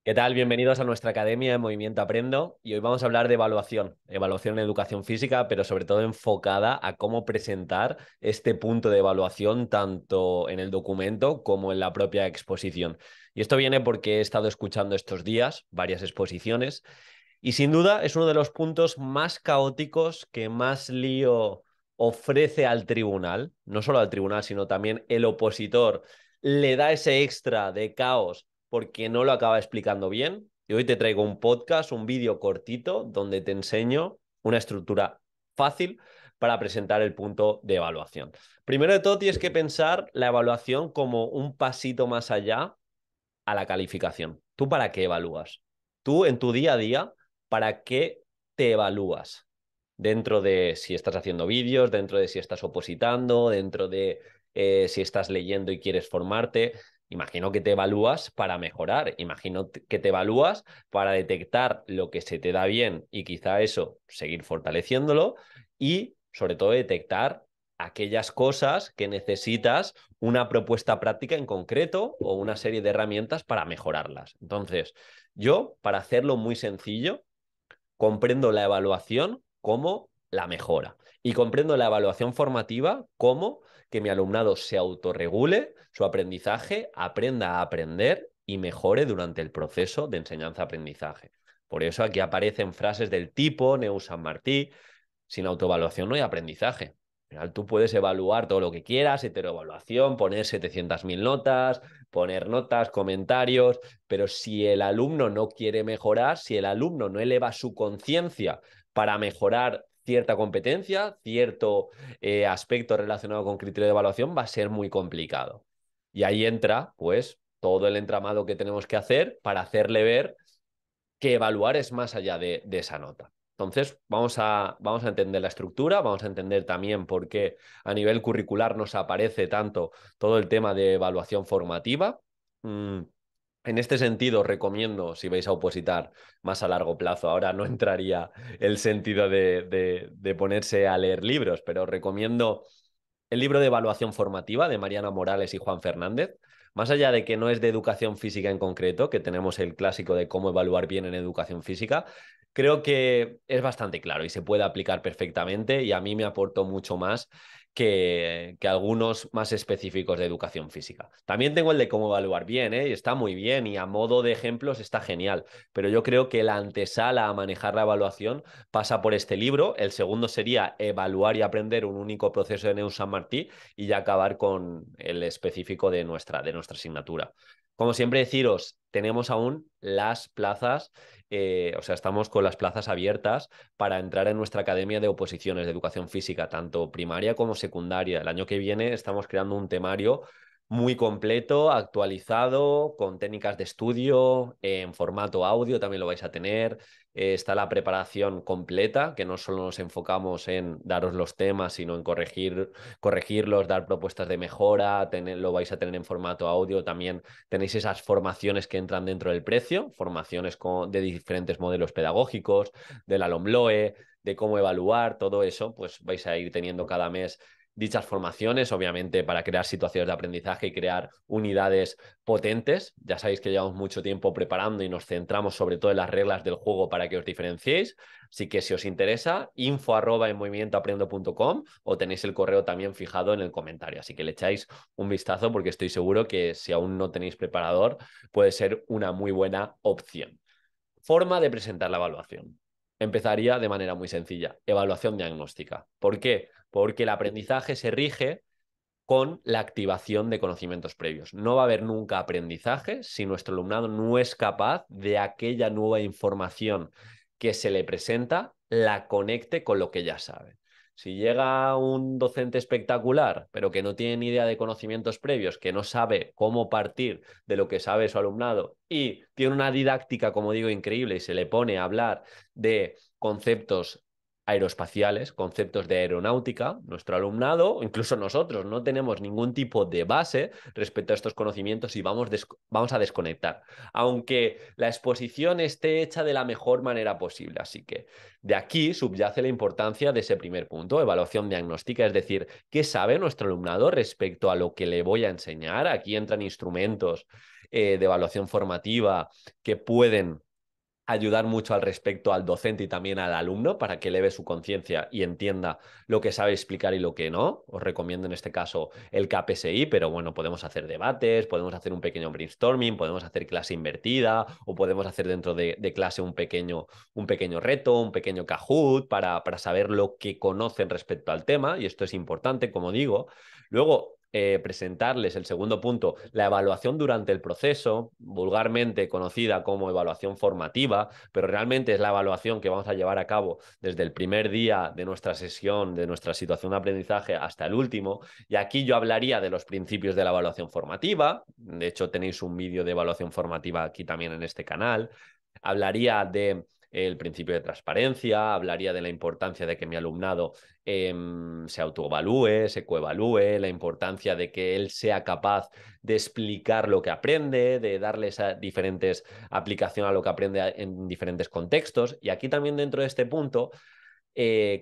¿Qué tal? Bienvenidos a nuestra academia de Movimiento Aprendo y hoy vamos a hablar de evaluación en educación física, pero sobre todo enfocada a cómo presentar este punto de evaluación tanto en el documento como en la propia exposición. Y esto viene porque he estado escuchando estos días varias exposiciones y sin duda es uno de los puntos más caóticos que más lío ofrece al tribunal, no solo al tribunal, sino también el opositor le da ese extra de caos porque no lo acaba explicando bien. Y hoy te traigo un podcast, un vídeo cortito, donde te enseño una estructura fácil para presentar el punto de evaluación. Primero de todo, tienes que pensar la evaluación como un pasito más allá a la calificación. ¿Tú para qué evalúas? Tú en tu día a día, ¿para qué te evalúas? Dentro de si estás haciendo vídeos, dentro de si estás opositando, dentro de si estás leyendo y quieres formarte. Imagino que te evalúas para mejorar, imagino que te evalúas para detectar lo que se te da bien y quizá eso, seguir fortaleciéndolo y sobre todo detectar aquellas cosas que necesitas una propuesta práctica en concreto o una serie de herramientas para mejorarlas. Entonces, yo, para hacerlo muy sencillo, comprendo la evaluación como la mejora y comprendo la evaluación formativa como que mi alumnado se autorregule su aprendizaje, aprenda a aprender y mejore durante el proceso de enseñanza-aprendizaje. Por eso aquí aparecen frases del tipo Neus San Martí: sin autoevaluación no hay aprendizaje. Al final tú puedes evaluar todo lo que quieras, heteroevaluación, poner 700.000 notas, poner notas, comentarios, pero si el alumno no quiere mejorar, si el alumno no eleva su conciencia para mejorar cierta competencia, cierto aspecto relacionado con criterio de evaluación, va a ser muy complicado. Y ahí entra, pues, todo el entramado que tenemos que hacer para hacerle ver que evaluar es más allá de esa nota. Entonces, vamos a entender la estructura, vamos a entender también por qué a nivel curricular nos aparece tanto todo el tema de evaluación formativa. Mm, en este sentido, recomiendo, si vais a opositar más a largo plazo, ahora no entraría el sentido de ponerse a leer libros, pero recomiendo el libro de evaluación formativa de Mariana Morales y Juan Fernández. Más allá de que no es de educación física en concreto, que tenemos el clásico de cómo evaluar bien en educación física, creo que es bastante claro y se puede aplicar perfectamente y a mí me aportó mucho más que algunos más específicos de educación física. También tengo el de cómo evaluar bien, ¿eh? Y está muy bien y a modo de ejemplos está genial, pero yo creo que la antesala a manejar la evaluación pasa por este libro. El segundo sería evaluar y aprender un único proceso de Neus San Martí y ya acabar con el específico de nuestra asignatura. Como siempre deciros, tenemos aún las plazas, o sea, estamos con las plazas abiertas para entrar en nuestra academia de oposiciones de educación física, tanto primaria como secundaria. El año que viene estamos creando un temario muy completo, actualizado, con técnicas de estudio, en formato audio también lo vais a tener. Está la preparación completa, que no solo nos enfocamos en daros los temas, sino en corregirlos, dar propuestas de mejora, lo vais a tener en formato audio. También tenéis esas formaciones que entran dentro del precio, formaciones de diferentes modelos pedagógicos, de la LOMLOE, de cómo evaluar, todo eso, pues vais a ir teniendo cada mes dichas formaciones, obviamente para crear situaciones de aprendizaje y crear unidades potentes. Ya sabéis que llevamos mucho tiempo preparando y nos centramos sobre todo en las reglas del juego para que os diferenciéis. Así que si os interesa, info@enmovimientoaprendo.com o tenéis el correo también fijado en el comentario. Así que le echáis un vistazo porque estoy seguro que si aún no tenéis preparador puede ser una muy buena opción. Forma de presentar la evaluación. Empezaría de manera muy sencilla. Evaluación diagnóstica. ¿Por qué? Porque el aprendizaje se rige con la activación de conocimientos previos. No va a haber nunca aprendizaje si nuestro alumnado no es capaz de aquella nueva información que se le presenta, la conecte con lo que ya sabe. Si llega un docente espectacular, pero que no tiene ni idea de conocimientos previos, que no sabe cómo partir de lo que sabe su alumnado y tiene una didáctica, como digo, increíble y se le pone a hablar de conceptos aeroespaciales, conceptos de aeronáutica, nuestro alumnado, incluso nosotros, no tenemos ningún tipo de base respecto a estos conocimientos y vamos a desconectar, aunque la exposición esté hecha de la mejor manera posible. Así que de aquí subyace la importancia de ese primer punto, evaluación diagnóstica, es decir, ¿qué sabe nuestro alumnado respecto a lo que le voy a enseñar? Aquí entran instrumentos de evaluación formativa que pueden ayudar mucho al respecto al docente y también al alumno para que eleve su conciencia y entienda lo que sabe explicar y lo que no. Os recomiendo en este caso el KPSI, pero bueno, podemos hacer debates, podemos hacer un pequeño brainstorming, podemos hacer clase invertida o podemos hacer dentro de clase un pequeño reto, un pequeño Kahoot para saber lo que conocen respecto al tema, y esto es importante, como digo. Luego, presentarles el segundo punto, la evaluación durante el proceso, vulgarmente conocida como evaluación formativa, pero realmente es la evaluación que vamos a llevar a cabo desde el primer día de nuestra sesión, de nuestra situación de aprendizaje hasta el último. Y aquí yo hablaría de los principios de la evaluación formativa. De hecho, tenéis un vídeo de evaluación formativa aquí también en este canal. Hablaría de el principio de transparencia, hablaría de la importancia de que mi alumnado se autoevalúe, se coevalúe, la importancia de que él sea capaz de explicar lo que aprende, de darles diferentes aplicaciones a lo que aprende en diferentes contextos. Y aquí también dentro de este punto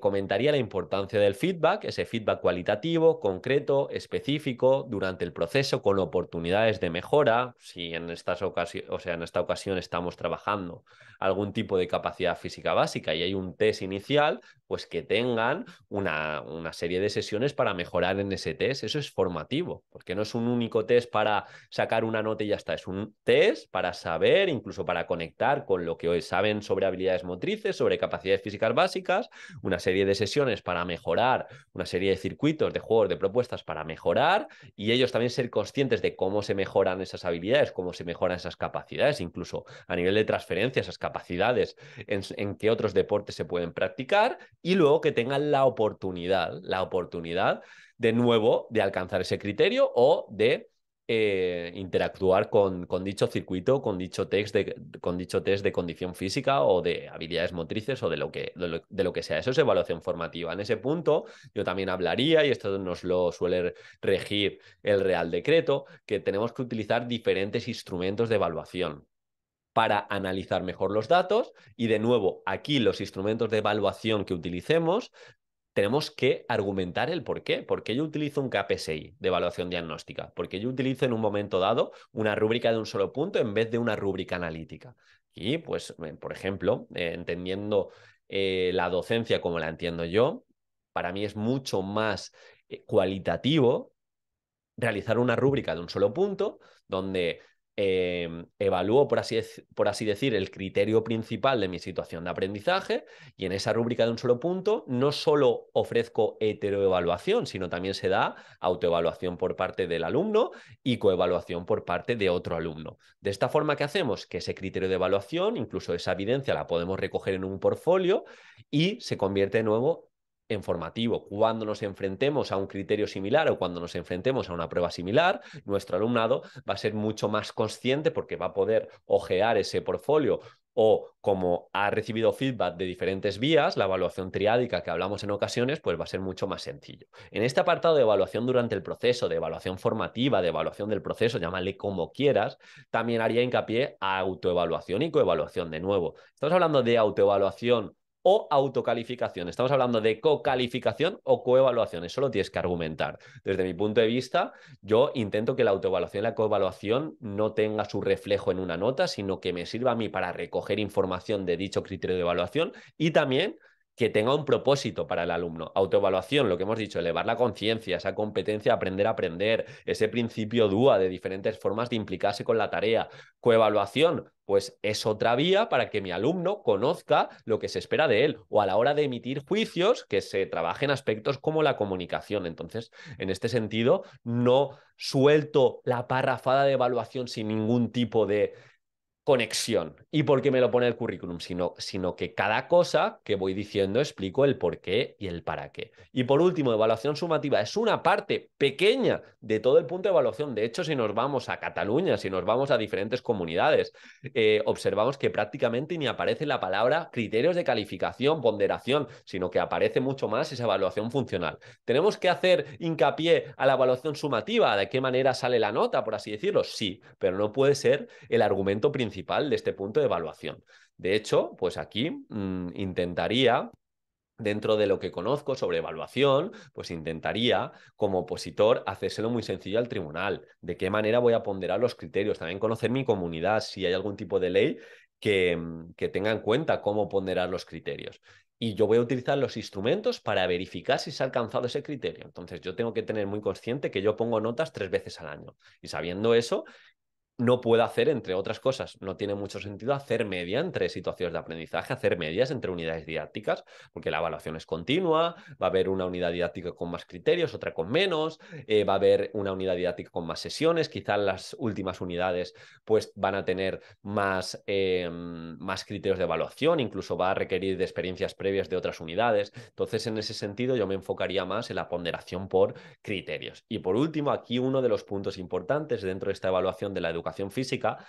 comentaría la importancia del feedback, ese feedback cualitativo, concreto, específico, durante el proceso, con oportunidades de mejora. Si en estas en esta ocasión estamos trabajando algún tipo de capacidad física básica y hay un test inicial, pues que tengan una serie de sesiones para mejorar en ese test. Eso es formativo, porque no es un único test para sacar una nota y ya está. Es un test para saber, incluso para conectar con lo que hoy saben sobre habilidades motrices, sobre capacidades físicas básicas, una serie de sesiones para mejorar, una serie de circuitos, de juegos, de propuestas para mejorar, y ellos también ser conscientes de cómo se mejoran esas habilidades, cómo se mejoran esas capacidades, incluso a nivel de transferencia, esas capacidades, en qué otros deportes se pueden practicar, y luego que tengan la oportunidad de nuevo de alcanzar ese criterio o de interactuar con dicho circuito, con dicho test de condición física o de habilidades motrices o de lo que sea. Eso es evaluación formativa. En ese punto yo también hablaría, y esto nos lo suele regir el Real Decreto, que tenemos que utilizar diferentes instrumentos de evaluación para analizar mejor los datos, y de nuevo, aquí los instrumentos de evaluación que utilicemos tenemos que argumentar el por qué. ¿Por qué yo utilizo un KPSI de evaluación diagnóstica? ¿Por qué yo utilizo en un momento dado una rúbrica de un solo punto en vez de una rúbrica analítica? Y pues, por ejemplo, entendiendo la docencia como la entiendo yo, para mí es mucho más cualitativo realizar una rúbrica de un solo punto donde evalúo, por así decir, el criterio principal de mi situación de aprendizaje, y en esa rúbrica de un solo punto no solo ofrezco heteroevaluación, sino también se da autoevaluación por parte del alumno y coevaluación por parte de otro alumno. De esta forma, ¿qué hacemos? Que ese criterio de evaluación, incluso esa evidencia, la podemos recoger en un portfolio y se convierte de nuevo en formativo. Cuando nos enfrentemos a un criterio similar o cuando nos enfrentemos a una prueba similar, nuestro alumnado va a ser mucho más consciente porque va a poder ojear ese portfolio, o como ha recibido feedback de diferentes vías, la evaluación triádica que hablamos en ocasiones, pues va a ser mucho más sencillo. En este apartado de evaluación durante el proceso, de evaluación formativa, de evaluación del proceso, llámale como quieras, también haría hincapié a autoevaluación y coevaluación. De nuevo, estamos hablando de autoevaluación o autocalificación. Estamos hablando de cocalificación o coevaluación. Eso lo tienes que argumentar. Desde mi punto de vista, yo intento que la autoevaluación y la coevaluación no tenga su reflejo en una nota, sino que me sirva a mí para recoger información de dicho criterio de evaluación y también que tenga un propósito para el alumno. Autoevaluación, lo que hemos dicho, elevar la conciencia, esa competencia, aprender a aprender, ese principio DUA de diferentes formas de implicarse con la tarea. Coevaluación, pues es otra vía para que mi alumno conozca lo que se espera de él, o a la hora de emitir juicios que se trabajen aspectos como la comunicación. Entonces, en este sentido, no suelto la parrafada de evaluación sin ningún tipo de conexión y por qué me lo pone el currículum, sino que cada cosa que voy diciendo explico el por qué y el para qué. Y por último, evaluación sumativa es una parte pequeña de todo el punto de evaluación. De hecho, si nos vamos a Cataluña, si nos vamos a diferentes comunidades, observamos que prácticamente ni aparece la palabra criterios de calificación, ponderación, sino que aparece mucho más esa evaluación funcional. ¿Tenemos que hacer hincapié a la evaluación sumativa? ¿De qué manera sale la nota, por así decirlo? Sí, pero no puede ser el argumento principal de este punto de evaluación. De hecho, pues aquí intentaría dentro de lo que conozco sobre evaluación, pues intentaría, como opositor, hacérselo muy sencillo al tribunal. ¿De qué manera voy a ponderar los criterios? También conocer mi comunidad, si hay algún tipo de ley que tenga en cuenta cómo ponderar los criterios. Y yo voy a utilizar los instrumentos para verificar si se ha alcanzado ese criterio. Entonces, yo tengo que tener muy consciente que yo pongo notas 3 veces al año. Y sabiendo eso, no puedo hacer, entre otras cosas, no tiene mucho sentido hacer media entre situaciones de aprendizaje, hacer medias entre unidades didácticas, porque la evaluación es continua, va a haber una unidad didáctica con más criterios, otra con menos, va a haber una unidad didáctica con más sesiones, quizás las últimas unidades pues van a tener más criterios de evaluación, incluso va a requerir de experiencias previas de otras unidades. Entonces, en ese sentido, yo me enfocaría más en la ponderación por criterios. Y por último, aquí uno de los puntos importantes dentro de esta evaluación de la educación física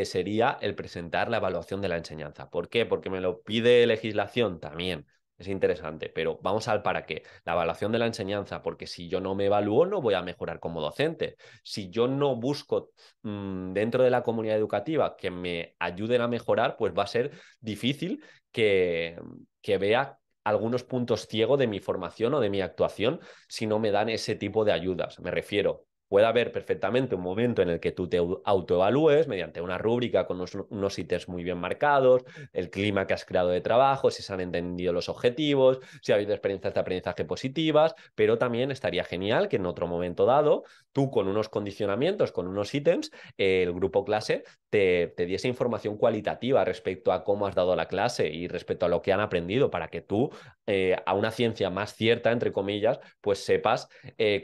sería el presentar la evaluación de la enseñanza. ¿Por qué? Porque me lo pide legislación también. Es interesante, pero vamos al para qué. La evaluación de la enseñanza, porque si yo no me evalúo, no voy a mejorar como docente. Si yo no busco dentro de la comunidad educativa que me ayuden a mejorar, pues va a ser difícil que vea algunos puntos ciegos de mi formación o de mi actuación si no me dan ese tipo de ayudas. Me refiero, puede haber perfectamente un momento en el que tú te autoevalúes mediante una rúbrica con unos ítems muy bien marcados, el clima que has creado de trabajo, si se han entendido los objetivos, si ha habido experiencias de aprendizaje positivas, pero también estaría genial que en otro momento dado, tú con unos condicionamientos, con unos ítems, el grupo clase te diese información cualitativa respecto a cómo has dado la clase y respecto a lo que han aprendido para que tú, a una ciencia más cierta, entre comillas, pues sepas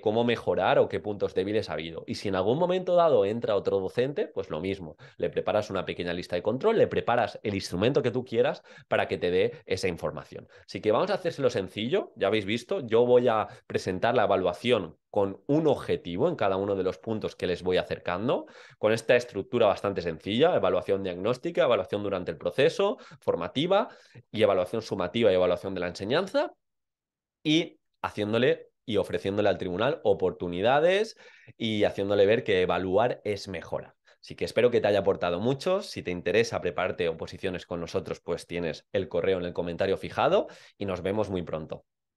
cómo mejorar o qué puntos débiles ha habido. Y si en algún momento dado entra otro docente, pues lo mismo, le preparas una pequeña lista de control, le preparas el instrumento que tú quieras para que te dé esa información. Así que vamos a hacérselo sencillo, ya habéis visto, yo voy a presentar la evaluación con un objetivo en cada uno de los puntos que les voy acercando, con esta estructura bastante sencilla, evaluación diagnóstica, evaluación durante el proceso, formativa y evaluación sumativa y evaluación de la enseñanza, y haciéndole y ofreciéndole al tribunal oportunidades y haciéndole ver que evaluar es mejora. Así que espero que te haya aportado mucho. Si te interesa prepararte oposiciones con nosotros, pues tienes el correo en el comentario fijado y nos vemos muy pronto.